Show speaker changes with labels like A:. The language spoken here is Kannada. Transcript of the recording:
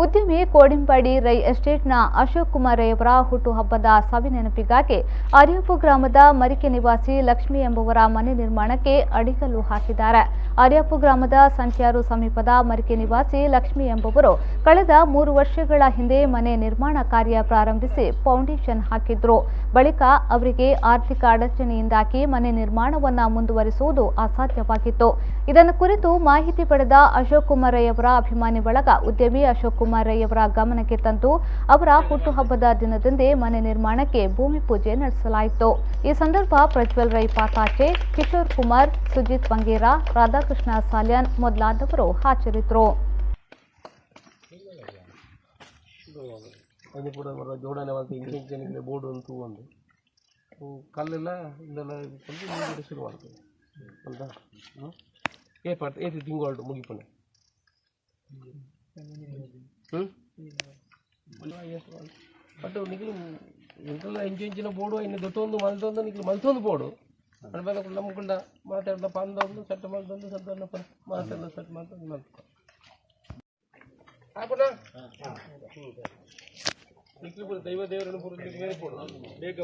A: ಉದ್ಯಮಿ ಕೋಡಿಂಪಾಡಿ ರೈ ಎಸ್ಟೇಟ್ನ ಅಶೋಕ್ ಕುಮಾರ್ ರೈಯವರ ಹುಟ್ಟುಹಬ್ಬದ ಸವಿನೆನಪಿಗಾಗಿ ಅರಿಯಪ್ಪು ಗ್ರಾಮದ ಮರಿಕೆ ನಿವಾಸಿ ಲಕ್ಷ್ಮಿ ಎಂಬುವರ ಮನೆ ನಿರ್ಮಾಣಕ್ಕೆ ಅಡಿಗಲ್ಲು ಹಾಕಿದ್ದಾರೆ. ಅರಿಯಪ್ಪು ಗ್ರಾಮದ ಸಂಚ್ಯಾರು ಸಮೀಪದ ಮರಿಕೆ ನಿವಾಸಿ ಲಕ್ಷ್ಮಿ ಎಂಬುವರು ಕಳೆದ 3 ವರ್ಷಗಳ ಹಿಂದೆ ಮನೆ ನಿರ್ಮಾಣ ಕಾರ್ಯ ಪ್ರಾರಂಭಿಸಿ ಫೌಂಡೇಶನ್ ಹಾಕಿದ್ರು. ಬಳಿಕ ಅವರಿಗೆ ಆರ್ಥಿಕ ಅಡಚಣೆಯಿಂದಾಗಿ ಮನೆ ನಿರ್ಮಾಣವನ್ನು ಮುಂದುವರಿಸುವುದು ಅಸಾಧ್ಯವಾಗಿತ್ತು. ಇದನ್ನು ಕುರಿತು ಮಾಹಿತಿ ಪಡೆದ ಅಶೋಕ್ ಕುಮಾರ್ ರೈಯವರ ಅಭಿಮಾನಿ ಬಳಗ ಉದ್ಯಮಿ ಅಶೋಕ್ ಕುಮಾರ್ ರೈಯವರ ಗಮನಕ್ಕೆ ತಂದು ಅವರ ಹುಟ್ಟುಹಬ್ಬದ ದಿನದಂದೇ ಮನೆ ನಿರ್ಮಾಣಕ್ಕೆ ಭೂಮಿ ಪೂಜೆ ನಡೆಸಲಾಯಿತು. ಈ ಸಂದರ್ಭ ಪ್ರಜ್ವಲ್ ರೈ ಪಾತಾಚೆ, ಕಿಶೋರ್ ಕುಮಾರ್, ಸುಜಿತ್ ಬಂಗೇರ, ರಾಧಾಕೃಷ್ಣ ಸಾಲ್ಯಾನ್ ಮೊದಲಾದವರು ಹಾಜರಿದ್ದರು.
B: ಜೋಡಣೆ ಇಂಜಿನಿಯರಿಂಗ್ ಬೋರ್ಡ್ ಅಂತೂ ಒಂದು ಕಲ್ಲೆಲ್ಲ ಇದೆಲ್ಲ ಶುರು ಮಾಡ್ತದೆ ಅಂತ ಏಟು ತಿಂಗಳು ಮುಗಿಪುಣೆ ಬಟ್ ನಿಖಿಲು ಇಂತೆಲ್ಲ ಇಂಚಿನ ಬೋರ್ಡು ಇನ್ನು ದೊಡ್ಡೊಂದು ಮಲ್ತೊಂದು ನಿಖಿಲು ಮಲ್ತೊಂದು ಬೋರ್ಡು ಅಡ್ಬೇಕ ನಮ್ಕೊಂಡ ಮಾತಾಡ್ದ ಪಂದೊಂದು ಸೆಟ್ ಮಾಡ್ದೊಂದು ಸದ್ದ ಮಾತಾಡ್ದ ಸೆಟ್ ಮಾಡ್ಕೊಂಡು ಮಾಡ್ತಾರೆ ಹಾಕೋಣ ದೈವ ದೇವರನ್ನು ಬೇಗ